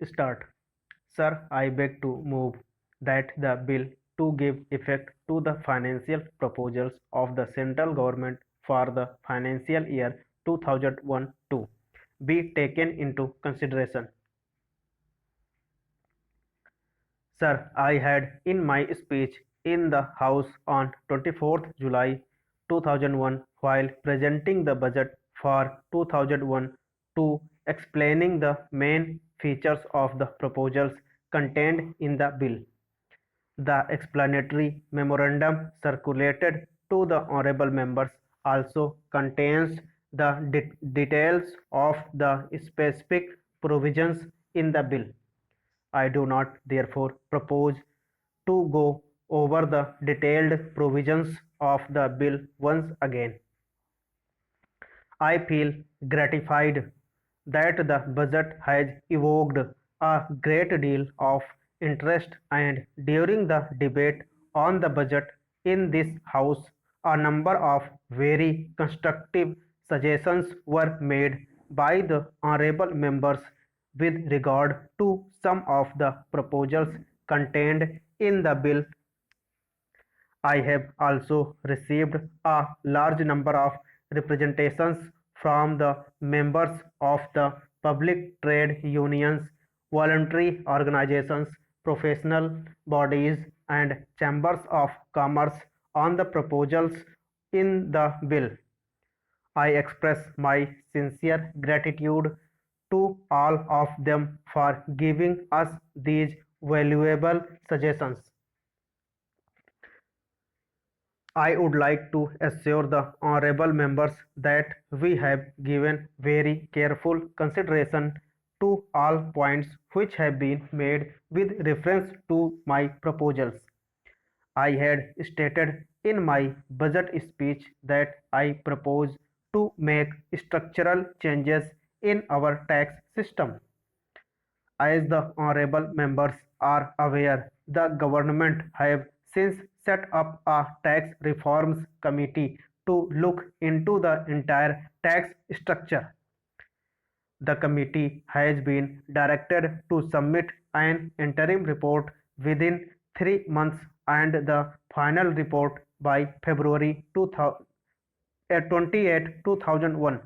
Start. Sir, I beg to move that the bill to give effect to the financial proposals of the central government for the financial year 2001-2 be taken into consideration. Sir, I had in my speech in the House on 24th July 2001 while presenting the budget for 2001 to explaining the main features of the proposals contained in the bill. The explanatory memorandum circulated to the honorable members also contains the details of the specific provisions in the bill. I do not therefore propose to go over the detailed provisions of the bill once again. I feel gratified that the budget has evoked a great deal of interest, and during the debate on the budget in this House, a number of very constructive suggestions were made by the honourable members with regard to some of the proposals contained in the bill. I have also received a large number of representations from the members of the public trade unions, voluntary organizations, professional bodies, and chambers of commerce on the proposals in the bill. I express my sincere gratitude to all of them for giving us these valuable suggestions. I would like to assure the honorable members that we have given very careful consideration to all points which have been made with reference to my proposals. I had stated in my budget speech that I propose to make structural changes in our tax system. As the honorable members are aware, the government have since set up a tax reforms committee to look into the entire tax structure. The committee has been directed to submit an interim report within 3 months and the final report by February 28, 2001.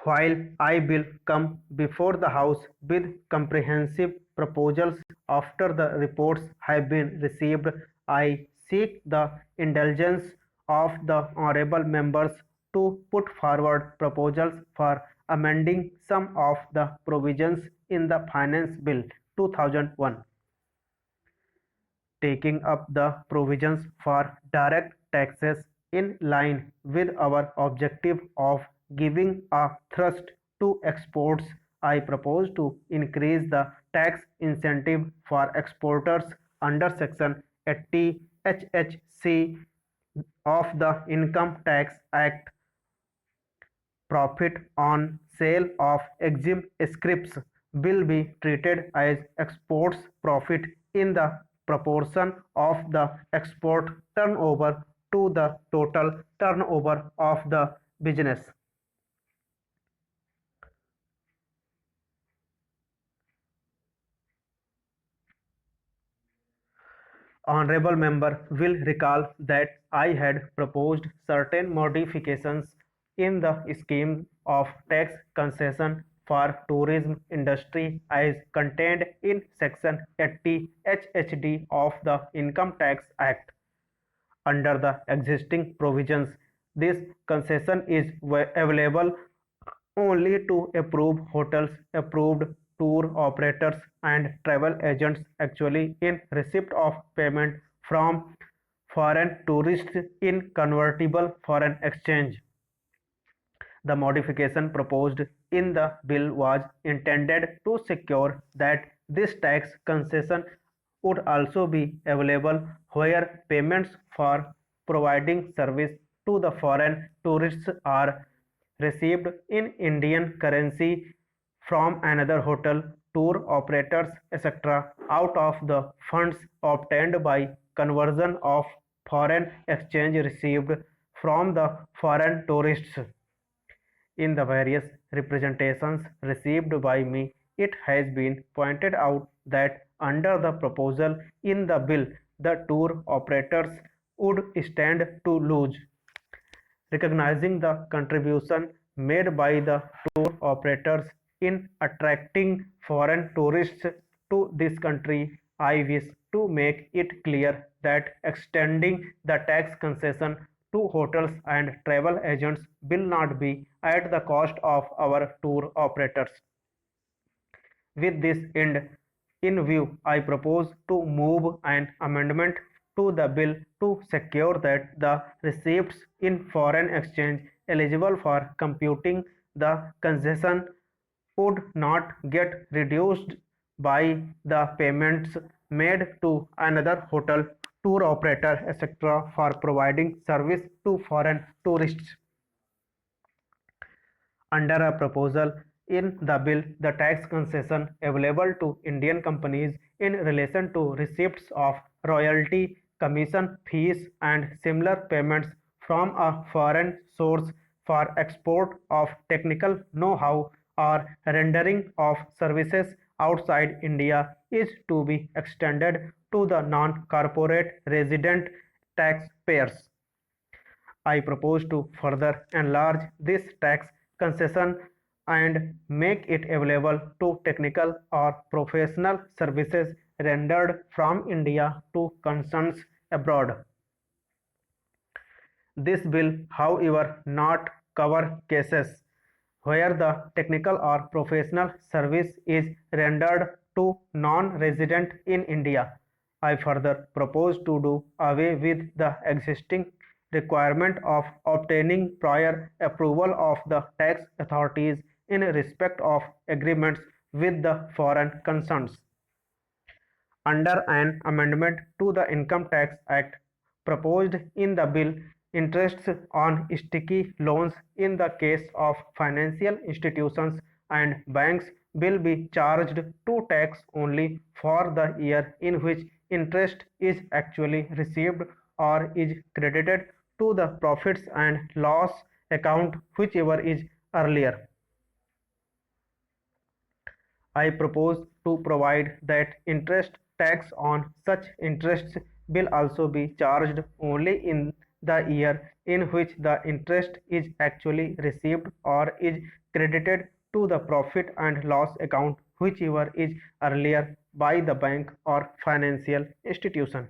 While I will come before the House with comprehensive proposals after the reports have been received, I seek the indulgence of the honorable members to put forward proposals for amending some of the provisions in the Finance Bill 2001, taking up the provisions for direct taxes in line with our objective of giving a thrust to exports. I propose to increase the tax incentive for exporters under Section 80 HHC of the Income Tax Act. Profit on sale of exim scripts will be treated as exports profit in the proportion of the export turnover to the total turnover of the business. Honorable member will recall that I had proposed certain modifications in the scheme of tax concession for tourism industry as contained in section 80 HHD of the Income Tax Act. Under the existing provisions, this concession is available only to approved hotels, approved tour operators, and travel agents actually in receipt of payment from foreign tourists in convertible foreign exchange. The modification proposed in the bill was intended to secure that this tax concession would also be available where payments for providing service to the foreign tourists are received in Indian currency from another hotel, tour operators, etc., out of the funds obtained by conversion of foreign exchange received from the foreign tourists. In the various representations received by me it has been pointed out that under the proposal in the bill, the tour operators would stand to lose. Recognizing the contribution made by the tour operators in attracting foreign tourists to this country, I wish to make it clear that extending the tax concession to hotels and travel agents will not be at the cost of our tour operators. With this end in view, I propose to move an amendment to the bill to secure that the receipts in foreign exchange eligible for computing the concession would not get reduced by the payments made to another hotel, tour operator, etc. for providing service to foreign tourists. Under a proposal in the bill, the tax concession available to Indian companies in relation to receipts of royalty, commission fees and similar payments from a foreign source for export of technical know-how or rendering of services outside India is to be extended to the non-corporate resident taxpayers. I propose to further enlarge this tax concession and make it available to technical or professional services rendered from India to concerns abroad. This will, however, not cover cases where the technical or professional service is rendered to non-resident in India. I further propose to do away with the existing requirement of obtaining prior approval of the tax authorities in respect of agreements with the foreign concerns. Under an amendment to the Income Tax Act proposed in the bill, interests on sticky loans in the case of financial institutions and banks will be charged to tax only for the year in which interest is actually received or is credited to the profits and loss account, whichever is earlier. I propose to provide that interest tax on such interests will also be charged only in the year in which the interest is actually received or is credited to the profit and loss account, whichever is earlier, by the bank or financial institution.